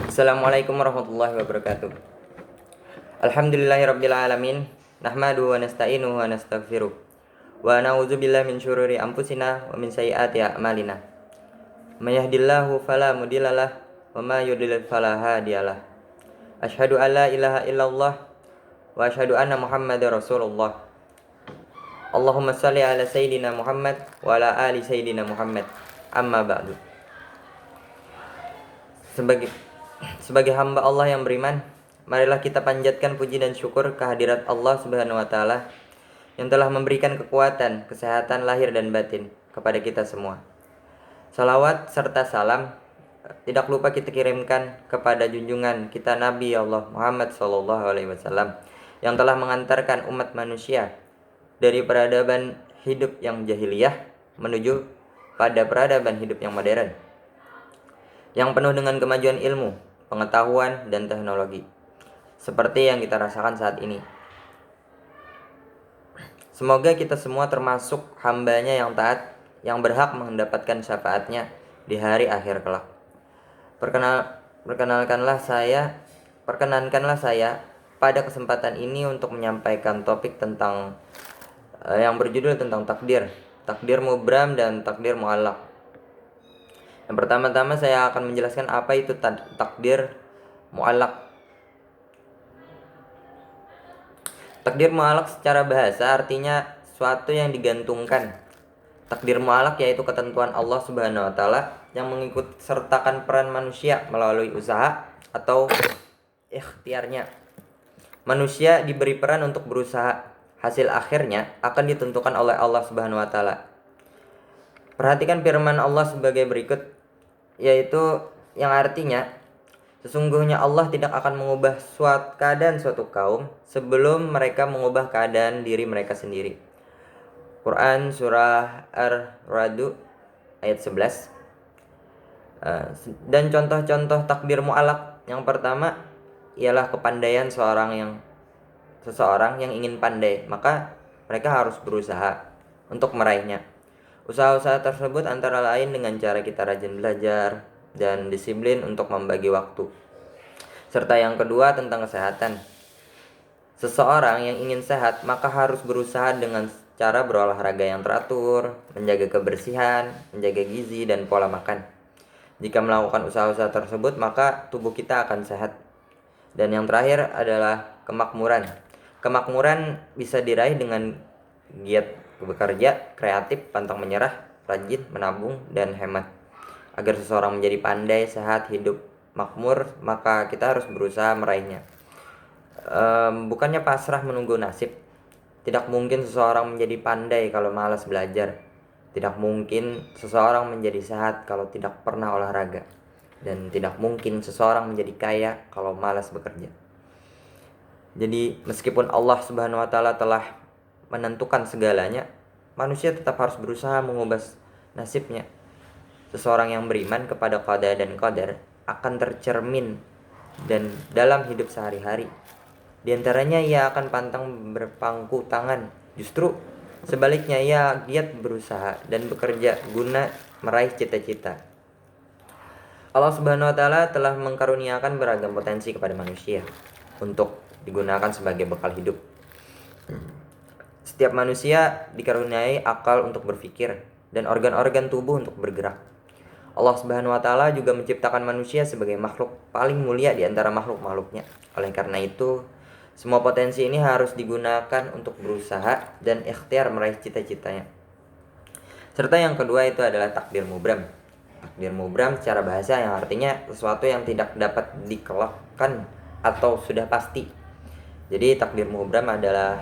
Assalamualaikum warahmatullahi wabarakatuh. Alhamdulillahirabbil alamin. Nahmaduhu wa nasta'inuhu wa nastaghfiruh. Wa na'udzubillahi min syururi anfusina wa min sayyiati a'malina. May yahdihillahu fala mudhillalah wa may yudlil fala hadiyalah. Asyhadu an la ilaha illallah wa asyhadu anna Muhammadar Rasulullah. Allahumma shalli ala sayyidina Muhammad wa ala ali sayyidina Muhammad. Amma ba'du. Sebagai hamba Allah yang beriman, marilah kita panjatkan puji dan syukur kehadirat Allah Subhanahu wa taala yang telah memberikan kekuatan, kesehatan lahir dan batin kepada kita semua. Salawat serta salam tidak lupa kita kirimkan kepada junjungan kita Nabi Allah Muhammad SAW yang telah mengantarkan umat manusia dari peradaban hidup yang jahiliyah menuju pada peradaban hidup yang modern, yang penuh dengan kemajuan ilmu, pengetahuan, dan teknologi, seperti yang kita rasakan saat ini. Semoga kita semua termasuk hambanya yang taat, yang berhak mendapatkan syafaatnya di hari akhir kelak. Perkenankanlah saya pada kesempatan ini untuk menyampaikan topik tentang yang berjudul tentang takdir mubram dan takdir mu'allaq. Yang pertama-tama saya akan menjelaskan apa itu takdir mu'allaq. Takdir mu'allaq secara bahasa artinya suatu yang digantungkan. Takdir mu'allaq yaitu ketentuan Allah Subhanahu wa taala yang mengikut sertakan peran manusia melalui usaha atau ikhtiarnya. Manusia diberi peran untuk berusaha. Hasil akhirnya akan ditentukan oleh Allah Subhanahu wa taala. Perhatikan firman Allah sebagai berikut, yaitu yang artinya sesungguhnya Allah tidak akan mengubah keadaan suatu kaum sebelum mereka mengubah keadaan diri mereka sendiri. Quran surah Ar-Ra'd ayat 11. Dan contoh-contoh takdir mu'allaq yang pertama ialah kepandaian seseorang yang ingin pandai, maka mereka harus berusaha untuk meraihnya. Usaha-usaha tersebut antara lain dengan cara kita rajin belajar dan disiplin untuk membagi waktu. Serta yang kedua tentang kesehatan. Seseorang yang ingin sehat maka harus berusaha dengan cara berolahraga yang teratur, menjaga kebersihan, menjaga gizi dan pola makan. Jika melakukan usaha-usaha tersebut maka tubuh kita akan sehat. Dan yang terakhir adalah kemakmuran. Kemakmuran bisa diraih dengan giat bekerja, kreatif, pantang menyerah, rajin, menabung, dan hemat. Agar seseorang menjadi pandai, sehat, hidup makmur, maka kita harus berusaha meraihnya. Bukannya pasrah menunggu nasib. Tidak mungkin seseorang menjadi pandai kalau malas belajar. Tidak mungkin seseorang menjadi sehat kalau tidak pernah olahraga. Dan tidak mungkin seseorang menjadi kaya kalau malas bekerja. Jadi meskipun Allah Subhanahu wa taala telah menentukan segalanya, manusia tetap harus berusaha mengubah nasibnya. Seseorang yang beriman kepada qada dan qadar akan tercermin dan dalam hidup sehari-hari. Di antaranya ia akan pantang berpangku tangan. Justru sebaliknya ia giat berusaha dan bekerja guna meraih cita-cita. Allah Subhanahu wa taala telah mengkaruniakan beragam potensi kepada manusia untuk digunakan sebagai bekal hidup. Setiap manusia dikaruniai akal untuk berpikir dan organ-organ tubuh untuk bergerak. Allah Subhanahu wa taala juga menciptakan manusia sebagai makhluk paling mulia di antara makhluk-makhluknya. Oleh karena itu, semua potensi ini harus digunakan untuk berusaha dan ikhtiar meraih cita-citanya. Serta yang kedua itu adalah takdir mubram. Takdir mubram secara bahasa yang artinya sesuatu yang tidak dapat dikelakkan atau sudah pasti. Jadi takdir mubram adalah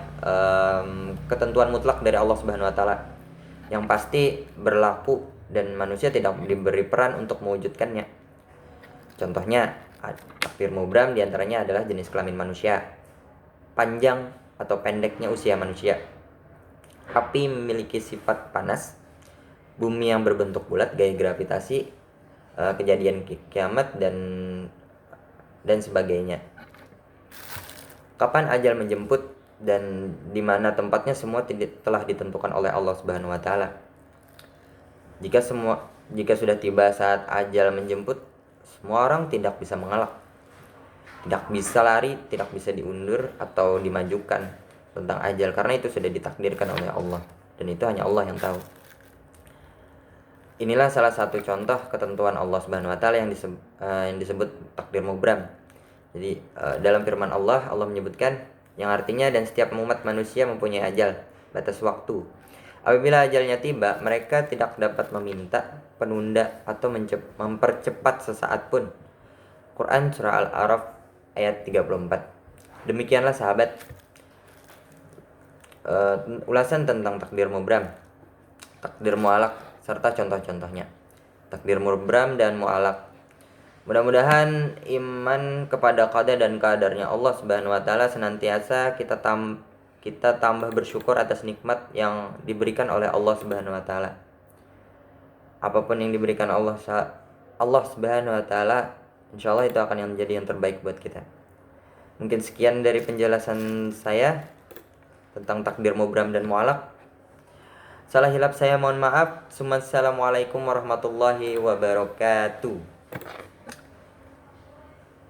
ketentuan mutlak dari Allah Subhanahu wa taala yang pasti berlaku dan manusia tidak diberi peran untuk mewujudkannya. Contohnya, takdir mubram diantaranya adalah jenis kelamin manusia, panjang atau pendeknya usia manusia, api memiliki sifat panas, bumi yang berbentuk bulat, gaya gravitasi, kejadian kiamat dan sebagainya. Kapan ajal menjemput dan di mana tempatnya semua telah ditentukan oleh Allah Subhanahu wa taala. Jika sudah tiba saat ajal menjemput, Semua orang tidak bisa mengelak, tidak bisa lari, tidak bisa diundur atau dimajukan tentang ajal, karena itu sudah ditakdirkan oleh Allah dan itu hanya Allah yang tahu. Inilah salah satu contoh ketentuan Allah Subhanahu wa taala yang disebut takdir mubram. Jadi dalam firman Allah menyebutkan yang artinya, dan setiap umat manusia mempunyai ajal, batas waktu. Apabila ajalnya tiba, mereka tidak dapat meminta, penunda atau mempercepat sesaat pun. Quran surah Al-A'raf ayat 34. Demikianlah sahabat ulasan tentang takdir mubram, takdir mu'alaq serta contoh-contohnya. Takdir mubram dan mu'alaq. Mudah-mudahan iman kepada qada dan qadarnya Allah Subhanahu wa taala senantiasa kita tambah bersyukur atas nikmat yang diberikan oleh Allah Subhanahu wa taala. Apapun yang diberikan Allah Subhanahu wa taala, insyaallah itu akan yang menjadi yang terbaik buat kita. Mungkin sekian dari penjelasan saya tentang takdir mubram dan mu'alaq. Salah hilap saya mohon maaf. Assalamualaikum warahmatullahi wabarakatuh.